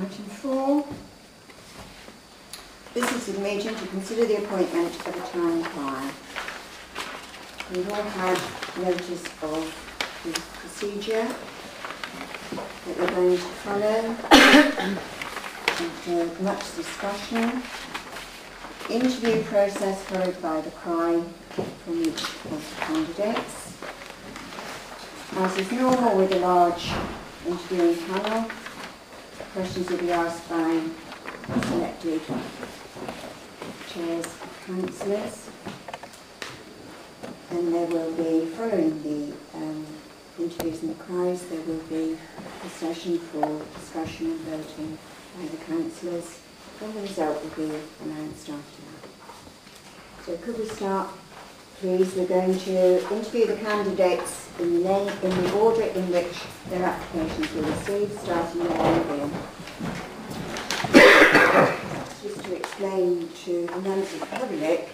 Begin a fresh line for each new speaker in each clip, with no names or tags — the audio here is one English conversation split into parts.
Item 4. Business of the meeting to consider the appointment of a town crier. We've all had notice of the procedure that we're going to follow. After much discussion, interview process followed by the cry from each of the candidates. As is normal with a large interviewing panel, questions will be asked by selected chairs of councillors, and there will be, following the interviews and the cries, there will be a session for discussion and voting by the councillors, and the result will be announced after that. So could we start, please? We're going to interview the candidates in the order in which their applications were received, starting with Alan Vian. Just to explain to the members of the public,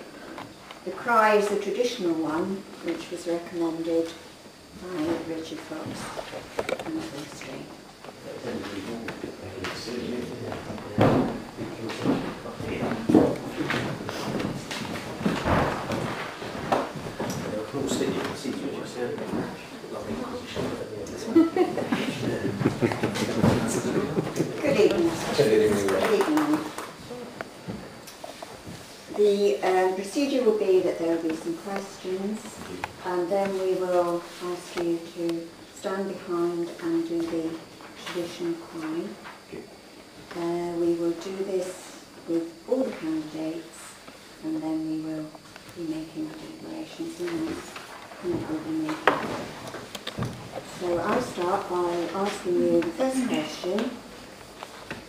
the cry is the traditional one, which was recommended by Richard Fox on the first street. Good evening. Good evening. The procedure will be that there will be some questions, and then we will ask you to stand behind and do the traditional cry. We will do this with all the candidates, and then we will be making declarations in this. So I'll start by asking you the first question,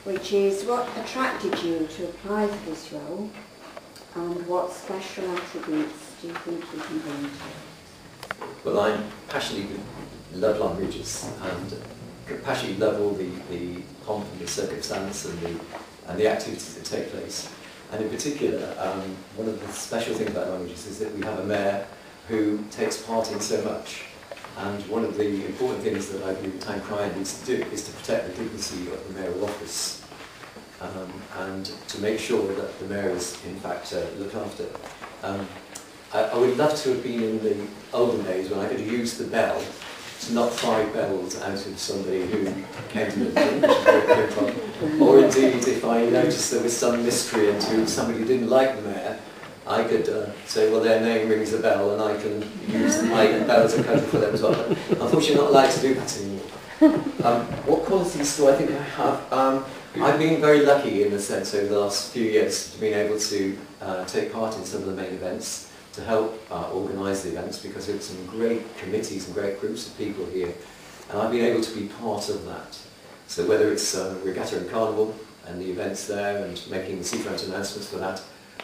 which is what attracted you to apply for this role, and what special attributes do you think you can bring to it?
Well, I passionately love Lyme Regis and passionately love all the pomp and the circumstance and the activities that take place. And in particular, one of the special things about Lyme Regis is that we have a mayor who takes part in so much. And one of the important things that I believe the town crier needs to do is to protect the dignity of the mayoral office. And to make sure that the mayor is in fact looked after. I would love to have been in the olden days when I could use the bell to knock 5 bells out of somebody who came to the or indeed if I noticed there was some miscreant who somebody didn't like the mayor, I could say, well, their name rings a bell and I can use my bell as a code for them as well. But unfortunately, not allowed to do that anymore. What qualities do I think I have? I've been very lucky in the sense over the last few years to being able to take part in some of the main events, to help organise the events, because it's some great committees and great groups of people here, and I've been able to be part of that. So whether it's Regatta and Carnival and the events there and making the seafront announcements for that,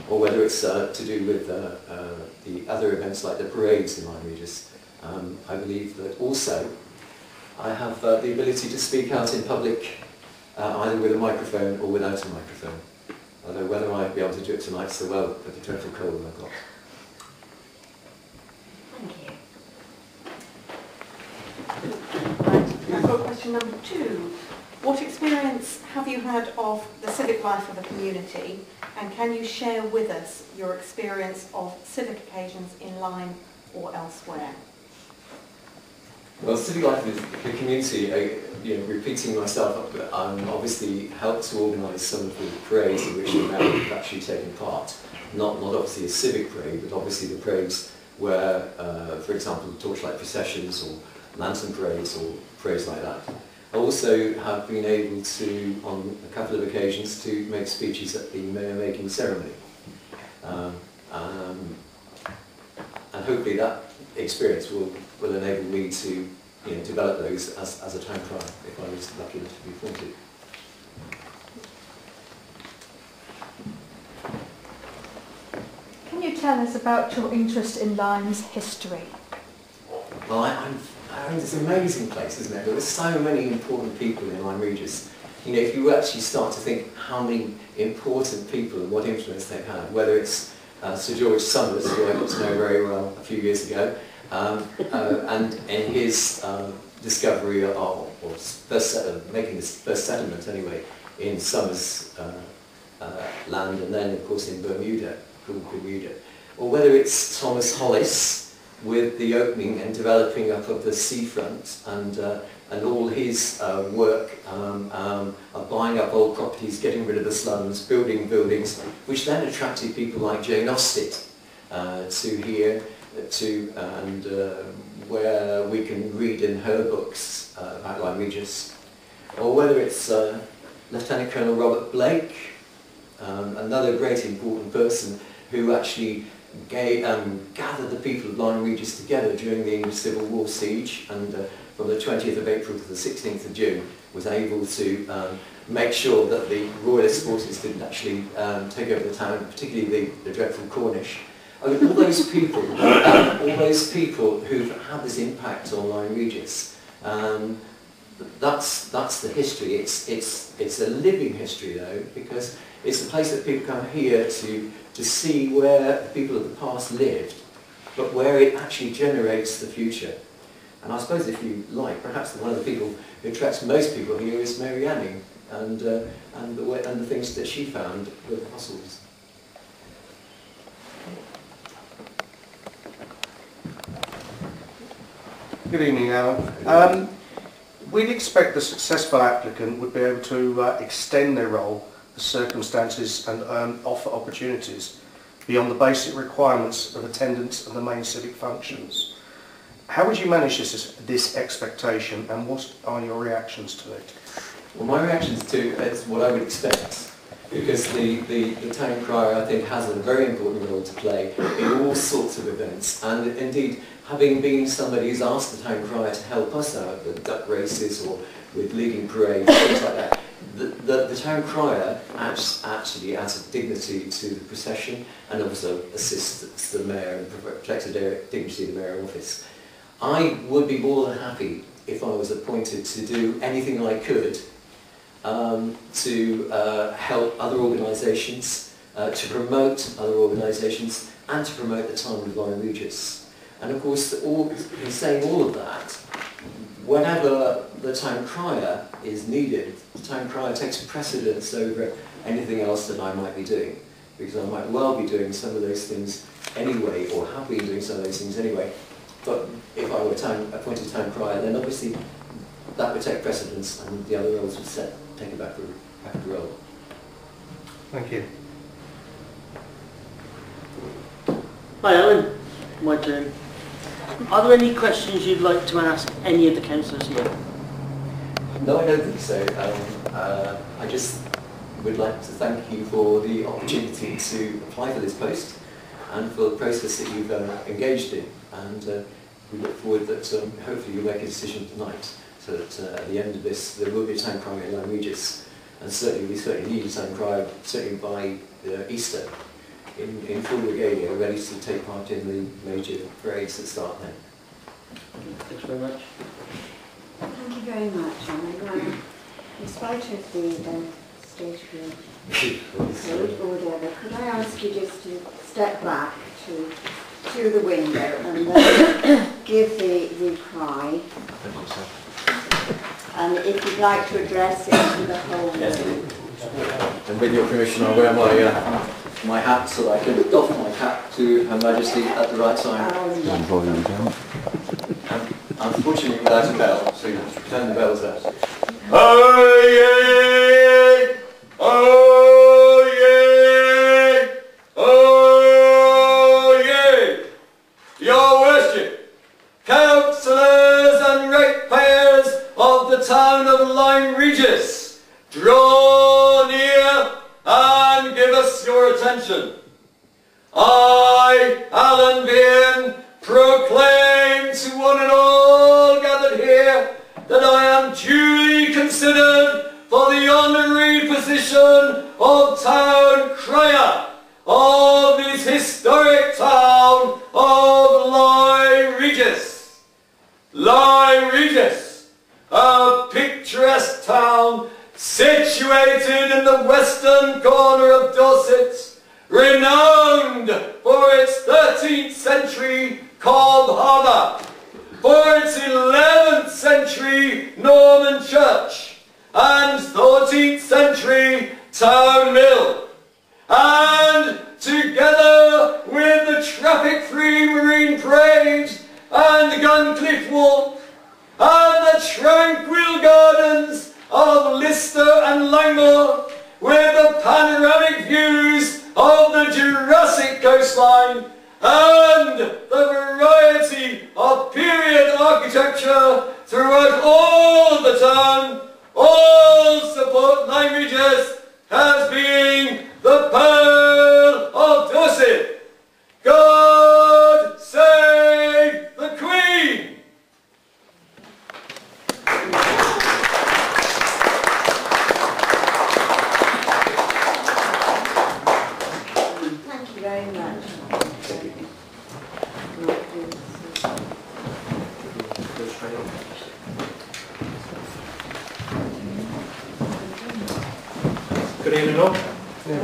or whether it's to do with the other events like the parades in Lyme Regis, I believe that also I have the ability to speak out in public either with a microphone or without a microphone. Although whether I'd be able to do it tonight so well with the dreadful cold I've got.
Thank you.
I've got question number 2. What experience have you had of the civic life of the community, and can you share with us your experience of civic occasions in Lyme or elsewhere?
Well, civic life of the community, repeating myself, obviously helped to organise some of the parades in which I've actually taken part. Not obviously a civic parade, but obviously the parades where, for example, torchlight processions or lantern parades or parades like that. I also have been able to, on a couple of occasions, to make speeches at the mayor-making ceremony. And hopefully that experience will enable me to develop those as a town crier, if I was lucky enough to be appointed.
Can you tell us about your interest in Lyme's history?
Well, I mean, it's an amazing place, isn't it? There are so many important people in Lyme Regis. If you actually start to think how many important people and what influence they've had, whether it's Sir George Summers, who I got to know very well a few years ago, and in his discovery or making this first settlement anyway in Somers land, and then of course in Bermuda, called Bermuda. Or whether it's Thomas Hollis with the opening and developing up of the seafront, and all his work of buying up old properties, getting rid of the slums, building buildings, which then attracted people like Jane Austen to here, and where we can read in her books about Lyme Regis. Or whether it's Lieutenant Colonel Robert Blake, another great important person who actually gathered the people of Lyme Regis together during the English Civil War siege, and from the 20th of April to the 16th of June was able to make sure that the royalist forces didn't actually take over the town, particularly the dreadful Cornish. I mean, all those people who've had this impact on Lyme Regis, that's the history. It's a living history though, because it's a place that people come here to see where the people of the past lived, but where it actually generates the future. And I suppose, if you like, perhaps one of the people who attracts most people here is Mary Anning, and the things that she found with the fossils.
Good evening, Alan. We'd expect the successful applicant would be able to extend their role, the circumstances, and offer opportunities beyond the basic requirements of attendance of the main civic functions. How would you manage this expectation, and what are your reactions to it?
Well, my reactions to it is what I would expect, because the town crier, I think, has a very important role to play in all sorts of events, and indeed, having been somebody who's asked the town crier to help us out with duck races or with leading parades, things like that, the town crier actually adds a dignity to the procession, and also assists the mayor and protects the dignity of the mayor office. I would be more than happy if I was appointed to do anything I could to help other organisations, to promote other organisations, and to promote the time of Lyme Regis. And of course, in saying all of that, whenever the town crier is needed, the town crier takes precedence over anything else that I might be doing, because I might well be doing some of those things anyway, or have been doing some of those things anyway. But if I were appointed town crier, then obviously that would take precedence, and the other roles would take a back role.
Thank you.
Hi Alan, my turn. Are there any questions you'd like to ask any of the councillors here?
No, I don't think so. I just would like to thank you for the opportunity to apply for this post and for the process that you've engaged in. And we look forward that hopefully you'll make a decision tonight, so that at the end of this there will be a town crier in Lyme Regis, and certainly we need a town crier, certainly by Easter, in full regalia, ready to take part in the major parades that start then.
Thanks very much.
Thank you very much, Alan. In spite of the state of code or whatever, could I ask you just to step back to the window and then give the reply? And if you'd like to address it to the whole room.
And with your permission, I'll wear my hat so that I can doff my cap to Her Majesty at the right time. Unfortunately, without a bell, so you have to pretend the bell's out. Oh yeah! Oh yeah! Oh yeah! Your Worship, councillors and ratepayers of the town of Lyme Regis, draw near and give us your attention. I, Alan Vian, proclaim to one and all gathered here that I am duly considered for the honorary position of town crier of this historic town of Lyme Regis. Lyme Regis, a picturesque town situated in the western corner of Dorset, renowned for its 13th century Cobb Harbour, for its 11th century Norman church, and 14th century Lister and Langmore, with the panoramic views of the Jurassic coastline and the variety of period architecture throughout all the town, all support Lyme Regis as being the Pearl of Dorset. God save the Queen!
Thank you very much.
Good evening all.
Good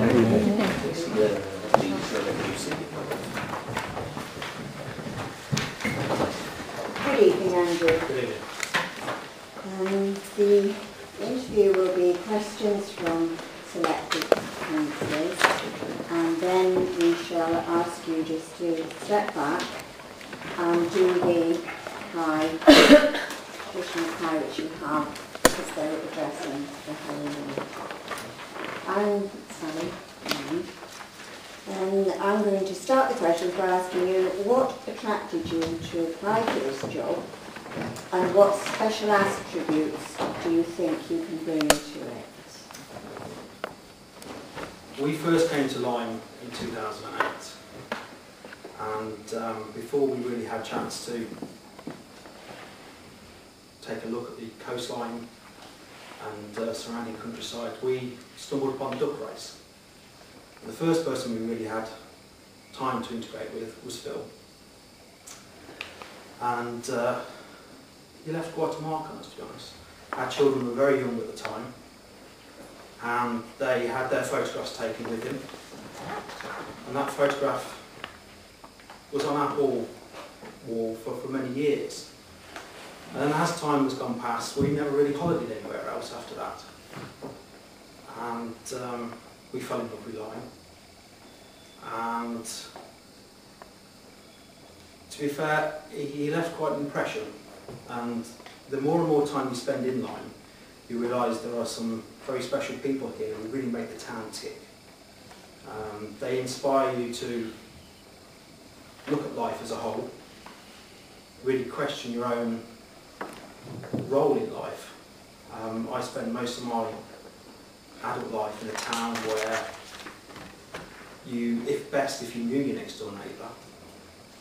evening, Andrew.
Good evening.
The interview will be questions from selected councillors, and then we shall ask you just to step back and do the cry, traditional cry which you have as though addressing the whole room. I'm Sally. And I'm going to start the questions by asking you what attracted you to apply for this job, and what special attributes do you think you can bring to it?
We first came to Lyme in 2008, and before we really had a chance to take a look at the coastline and surrounding countryside, we stumbled upon the duck race. And the first person we really had time to integrate with was Phil, and he left quite a mark on us, to be honest. Our children were very young at the time, and they had their photographs taken with him, and that photograph was on our hall wall for many years. And then as time has gone past, we never really holidayed anywhere else after that, and we fell in love with Lyme. And to be fair, he left quite an impression, and the more and more time you spend in Lyme, you realise there are some very special people here who really make the town tick. They inspire you to look at life as a whole, really question your own role in life. I spent most of my adult life in a town where you, if you knew your next door neighbour,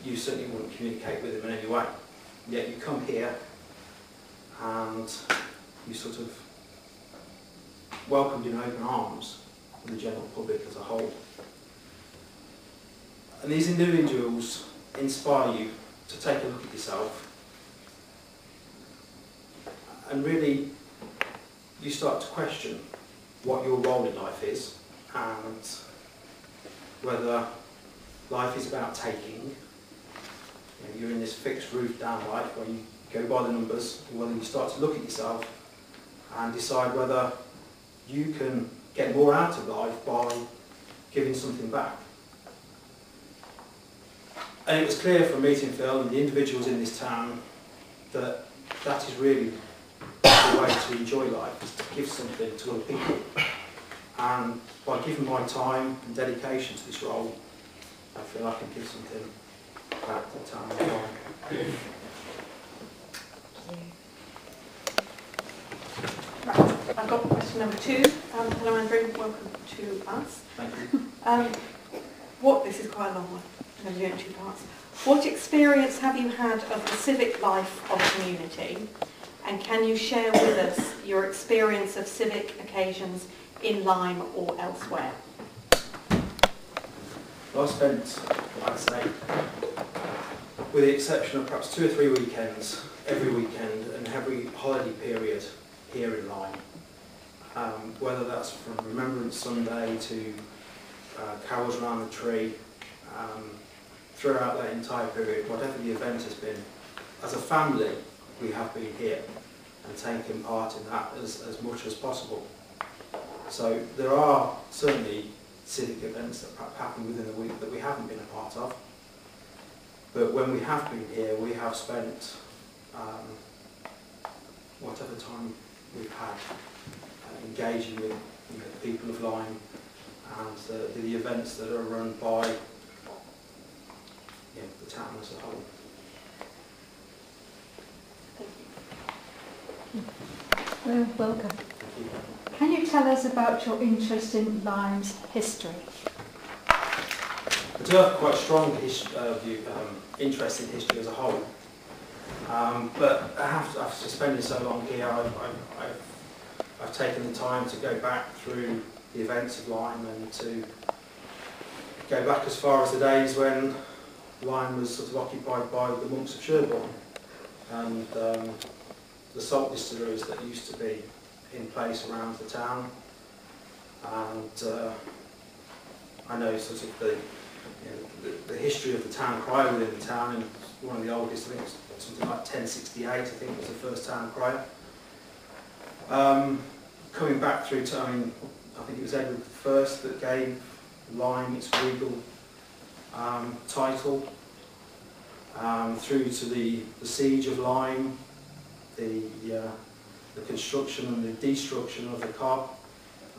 you certainly wouldn't communicate with them in any way. Yet you come here and you sort of welcomed in open arms with the general public as a whole. And these individuals inspire you to take a look at yourself, and really you start to question what your role in life is, and whether life is about taking. You're in this fixed roof down life where you go by the numbers, or whether you start to look at yourself and decide whether you can get more out of life by giving something back. And it was clear from meeting Phil and the individuals in this town that that is really the way to enjoy life, is to give something to other people. And by giving my time and dedication to this role, I feel I can give something back to the town as well.
Right, I've got question number 2. Hello Andrew, welcome to us.
Thank you.
This is quite a long one, I'm going to do it in 2 parts. What experience have you had of the civic life of a community, and can you share with us your experience of civic occasions in Lyme or elsewhere?
Well, I spent, I'd say, with the exception of perhaps 2 or 3 weekends, every weekend and every holiday period here in Lyme. Whether that's from Remembrance Sunday to carols around the tree, throughout that entire period, whatever the event has been, as a family we have been here and taken part in that as much as possible. So there are certainly civic events that happen within the week that we haven't been a part of, but when we have been here we have spent whatever time we've had engaging with the people of Lyme and the events that are run by the town as a whole.
Welcome. Can you tell us about your interest in Lyme's history?
I do have quite a strong interest in history as a whole, but after spending so long here, I've taken the time to go back through the events of Lyme and to go back as far as the days when Lyme was sort of occupied by the monks of Sherborne and the salt distilleries that used to be in place around the town. And I know sort of the history of the town crier within the town, and one of the oldest, I think it was something like 1068, I think was the first town crier. Coming back through to, I think it was Edward I that gave Lyme its regal title, through to the siege of Lyme, the construction and the destruction of the cob,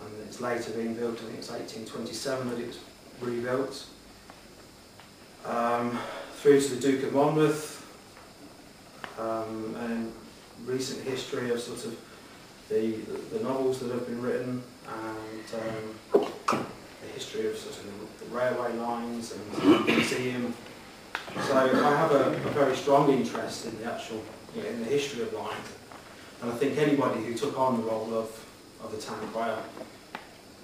and it's later being built, I think it's 1827 that it was rebuilt. Through to the Duke of Monmouth, and recent history of sort of the novels that have been written, and the history of sort of the railway lines and the museum. So I have a very strong interest in the actual, in the history of Lyme, and I think anybody who took on the role of the town crier,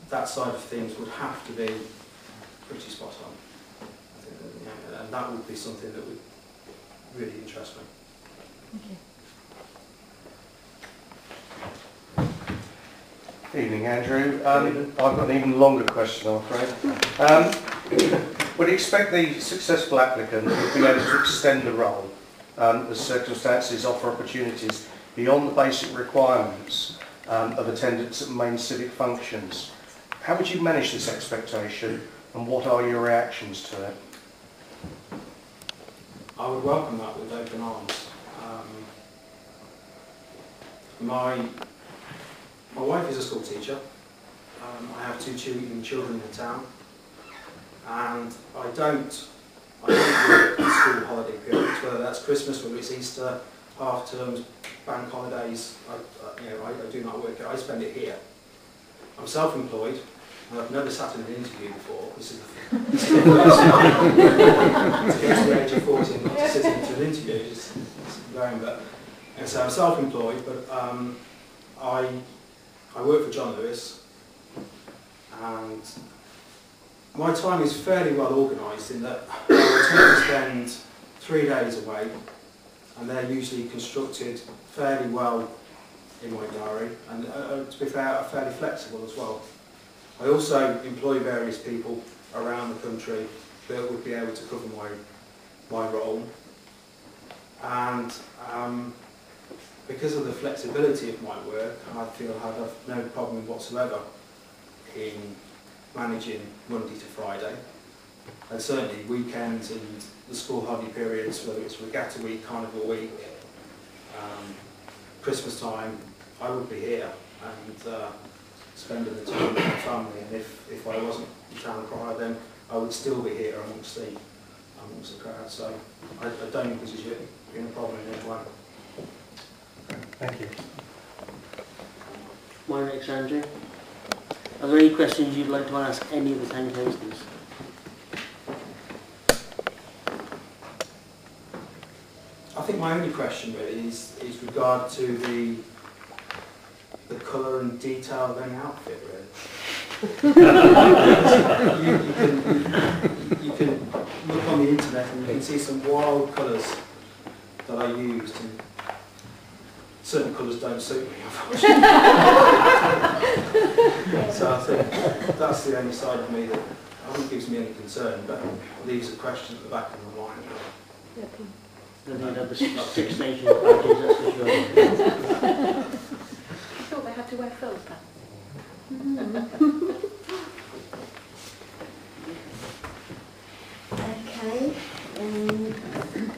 that side of things would have to be pretty spot on. I think that, and that would be something that would really interest me.
Thank you.
Evening, Andrew. I've got an even longer question, I'm afraid. Would you expect the successful applicant to be able to extend the role as circumstances offer opportunities beyond the basic requirements of attendance at main civic functions? How would you manage this expectation, and what are your reactions to it?
I would welcome that with open arms. My wife is a school teacher. I have two children in the town, and I don't work the school holiday periods, whether that's Christmas, whether it's Easter, half terms, bank holidays. I do not work it. I spend it here. I'm self-employed, and I've never sat in an interview before. This is the first time to get to the age of 40 and not to sit into an interview. It's going, but and so I'm self-employed, but I work for John Lewis, and my time is fairly well organised in that I tend to spend 3 days away, and they're usually constructed fairly well in my diary, and to be fair, are fairly flexible as well. I also employ various people around the country that would be able to cover my role, and because of the flexibility of my work, I feel I have no problem whatsoever in managing Monday to Friday, and certainly weekends and the school holiday periods, whether it's regatta week, carnival week, Christmas time, I would be here and spending the time with my family, and if I wasn't the town crier, then I would still be here amongst the crowd, so I don't envisage it being a problem in any way.
Thank you.
My next, Andrew. Are there any questions you'd like to ask any of the town councillors?
I think my only question really is regard to the colour and detail of any outfit, really. you can look on the internet and you can see some wild colours that I used, and certain colours don't suit me, unfortunately. So I think that's the only side of me that I think gives me any concern, but leaves a question at the back of my mind.
Then they'd have the Six Nations badges, that's for sure.
I thought they had to wear frills then.
Okay,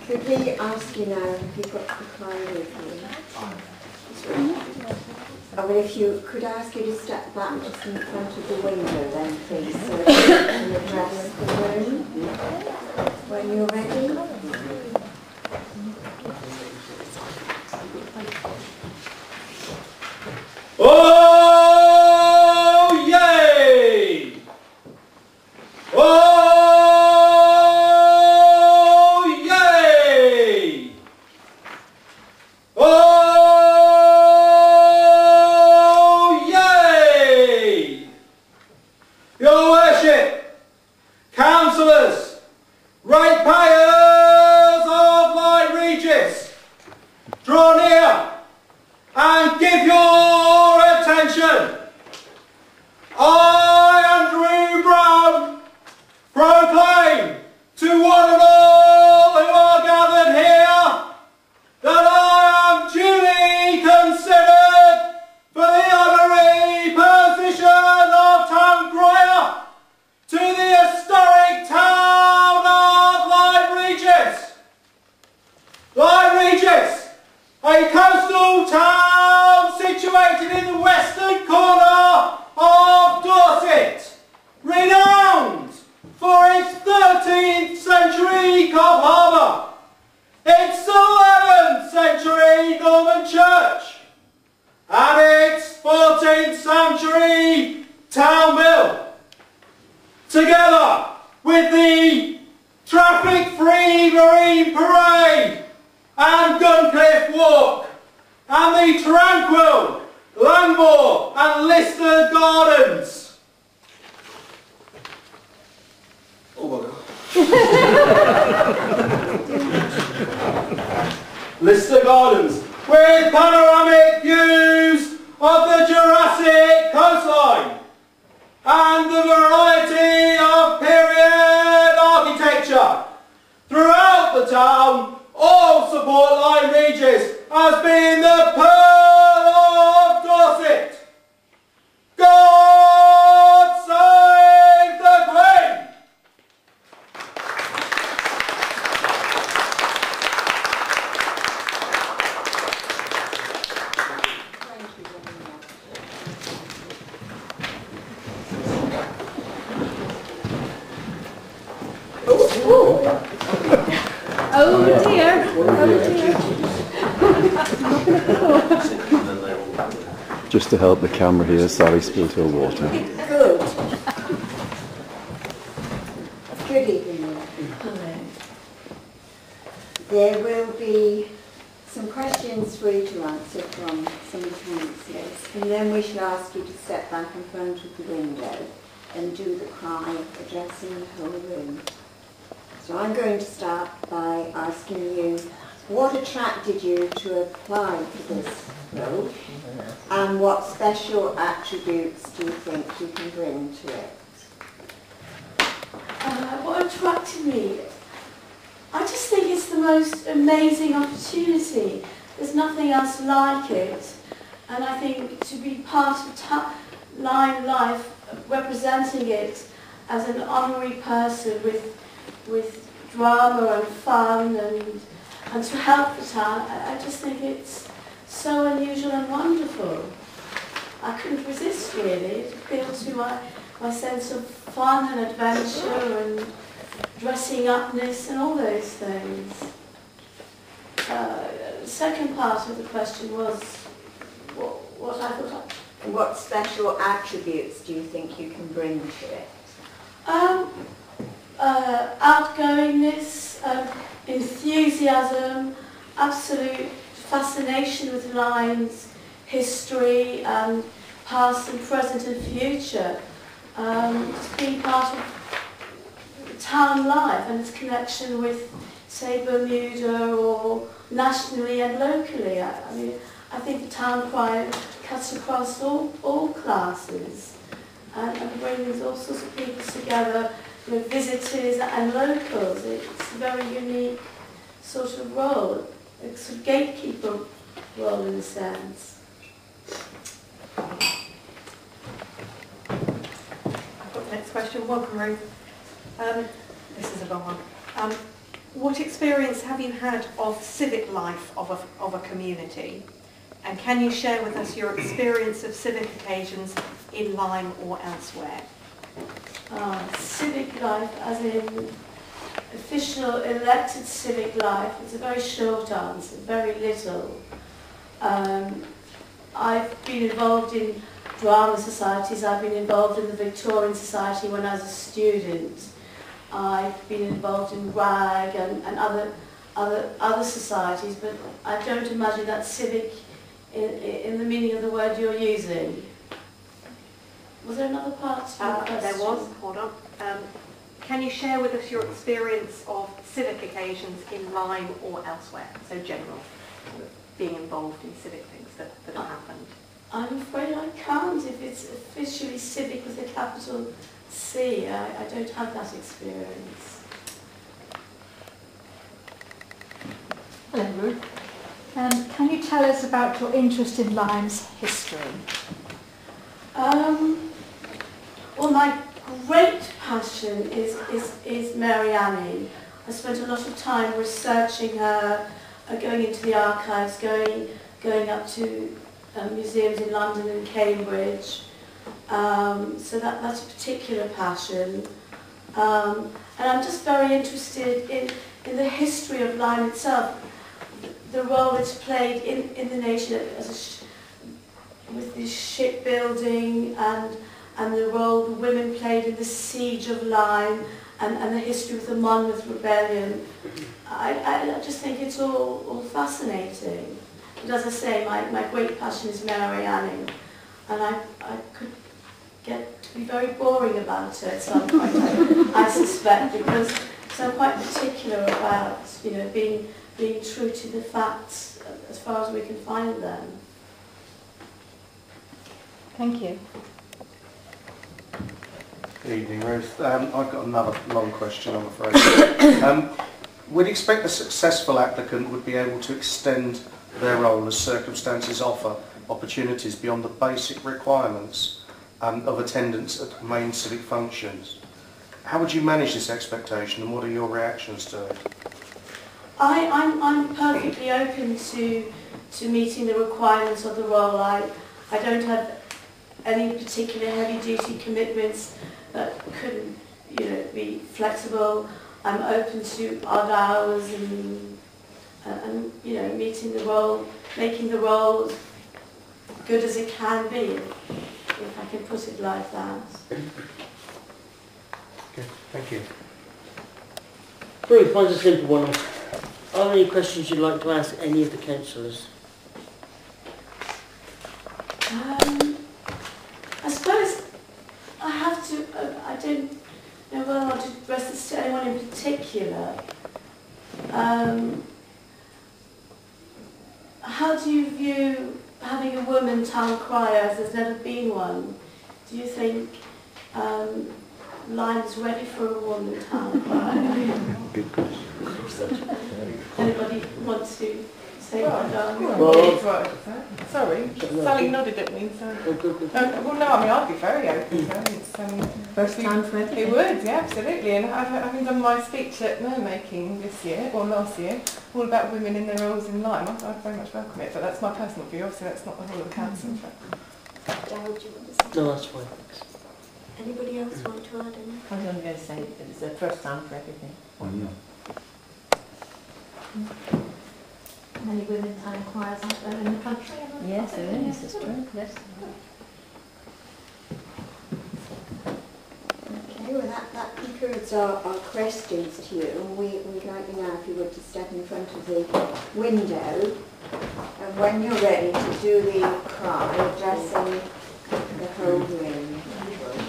could we ask you now if you've got the client with you? but if you could ask you to step back just in front of the window then, please, so that you can address the room when you're ready.
Oh, yay! Oh, yay! Oh, yay! Your Worship, councillors, ratepayers of Lyme Regis, draw near and give your attention. I, Andrew Brown, proclaim to one and all who are gathered here that I am duly considered for the honorary position of Town Crier to the historic town of Lyme Regis. Lyme Regis, a coastal town situated in the western corner of Dorset, renowned for its 13th century Cobb Harbour, its 11th century Norman church, and its 14th century town mill, together with the traffic-free marine parade and Guncliffe Walk, and the tranquil Langmore and Lister Gardens. Oh my God. Lister Gardens, with panoramic views of the Jurassic coastline and the variety of period architecture throughout the town. All support Lyme Regis as being the Pearl of Dorset. God save the Queen!
Thank you very much.
Oh dear.
Just to help the camera here, Sally spilled her water.
Good. Good evening. There will be some questions for you to answer from some of the councillors, and then we shall ask you to step back in front of the window and do the cry addressing the whole room. So I'm going to start by asking you, what attracted you to apply for this role, and what special attributes do you think you can bring to it?
What attracted me? I just think it's the most amazing opportunity. There's nothing else like it. And I think to be part of Lyme life, representing it as an honorary person with drama and fun and to help the town, I just think it's so unusual and wonderful. I couldn't resist really. It appealed to my sense of fun and adventure and dressing upness and all those things. The second part of the question was what I thought.
What special attributes do you think you can bring to it?
Outgoingness, enthusiasm, absolute fascination with Lyme's history and past and present and future. Just being part of town life and its connection with, say, Bermuda or nationally and locally. I mean, I think the town crier cuts across all classes and brings all sorts of people together, you know, visitors and locals. It's a very unique sort of role, a sort of gatekeeper role in a sense.
I've got the next question. Welcome, Ruth. This is a long one. What experience have you had of civic life of a community? And can you share with us your experience of civic occasions in Lyme or elsewhere?
Civic life, as in official elected civic life, it's a very short answer, very little. I've been involved in drama societies, I've been involved in the Victorian Society when I was a student. I've been involved in RAG and other societies, but I don't imagine that's civic in the meaning of the word you're using. Was there another part to your question?
There was, hold on. Can you share with us your experience of civic occasions in Lyme or elsewhere? So general, being involved in civic things that have happened.
I'm afraid I can't if it's officially civic with a capital C. I don't have that experience.
Hello, Ruth. Can you tell us about your interest in Lyme's history?
Well, my great passion is Mary Annie. I spent a lot of time researching her, going into the archives, going up to museums in London and Cambridge. So that's a particular passion. And I'm just very interested in the history of Lyme itself, the role it's played in the nation as with the shipbuilding and the role the women played in the siege of Lyme and the history of the Monmouth Rebellion. I just think it's all fascinating. But as I say, my great passion is Mary Annie, and I could get to be very boring about her at some point, I suspect, because I'm quite particular about being true to the facts as far as we can find them.
Thank you.
Good evening, Ruth. I've got another long question, I'm afraid. We'd expect the successful applicant would be able to extend their role as circumstances offer opportunities beyond the basic requirements of attendance at main civic functions. How would you manage this expectation, and what are your reactions to it?
I'm perfectly open to meeting the requirements of the role. I don't have any particular heavy-duty commitments that couldn't, be flexible. I'm open to odd hours and meeting the role, making the role as good as it can be, if I can put it like that.
Okay, thank you.
Ruth, mine's a simple one. Are there any questions you'd like to ask any of the councillors?
I suppose I have to, I don't know whether I want to address this to anyone in particular. How do you view having a woman town crier, as there's never been one? Do you think Lyme is ready for a woman town crier?
Good question.
Anybody want to say one down?
Well,
sorry, Sally nodded at me. So. Well, no, I mean, I'd be very open to it. It's,
First time for everything.
It would, yeah, absolutely. And having done my speech at Mermaking this year, or last year, all about women in their roles in Lyme, I'd very much welcome it. But that's my personal view. Obviously, that's not the whole of the council.
Darryl, do you want to say?
no, that's fine. Thanks.
Anybody else want to add anything?
I was only going to say that it's the first time for everything.
Many women town criers out there in the country.
Yes, there is, that's true. Yes.
Okay, well that concludes our questions to you. And we'd like you now, if you would, to step in front of the window. And when you're ready to do the cry, addressing the whole room, if you would.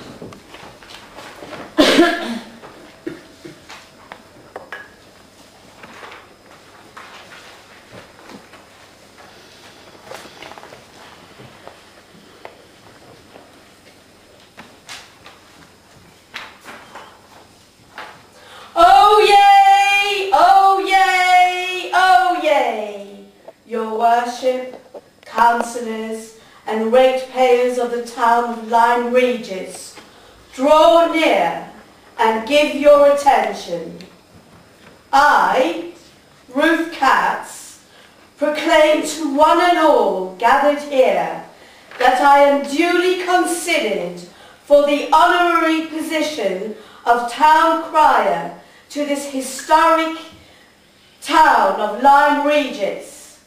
Oh yay! Oh yay! Oh yay! Your worship, councillors and ratepayers of the town of Lyme Regis, draw near and give your attention. I, Ruth Katz, proclaim to one and all gathered here that I am duly considered for the honorary position of Town Crier to this historic town of Lyme Regis.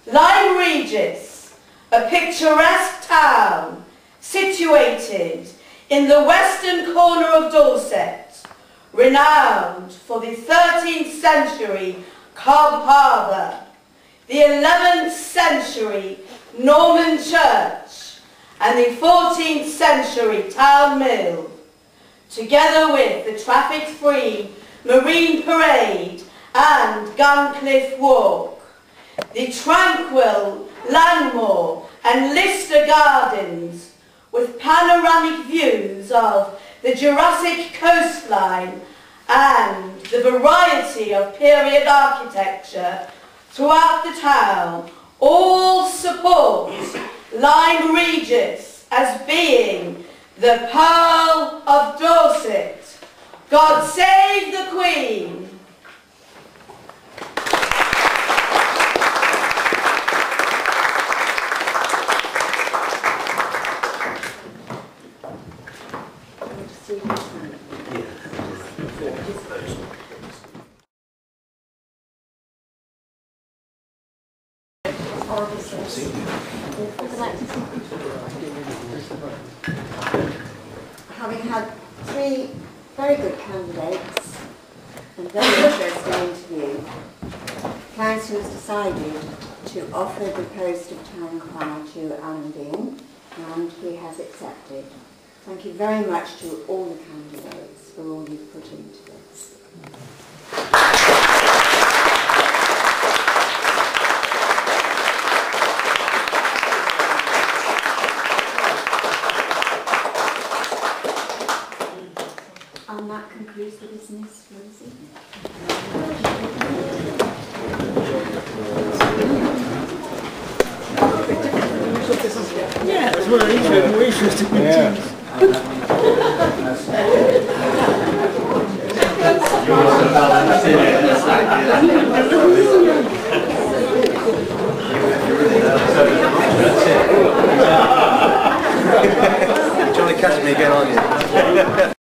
Lyme Regis, a picturesque town situated in the western corner of Dorset, renowned for the 13th century Cobb Harbour, the 11th century Norman church, and the 14th century town mill, together with the traffic-free Marine Parade and Guncliffe Walk, the tranquil Langmore and Lister Gardens, with panoramic views of the Jurassic coastline and the variety of period architecture throughout the town, all support Lyme Regis as being the Pearl of Dorset. God save the Queen!
Having had 3 very good candidates and very interesting interview, Council has decided to offer the post of Town Crier to Alan Vian, and he has accepted. Thank you very much to all the candidates for all you've put into this. And that concludes the business for this evening.
Yeah, it was one of the more interesting meetings.
Johnny, catch me again, aren't you?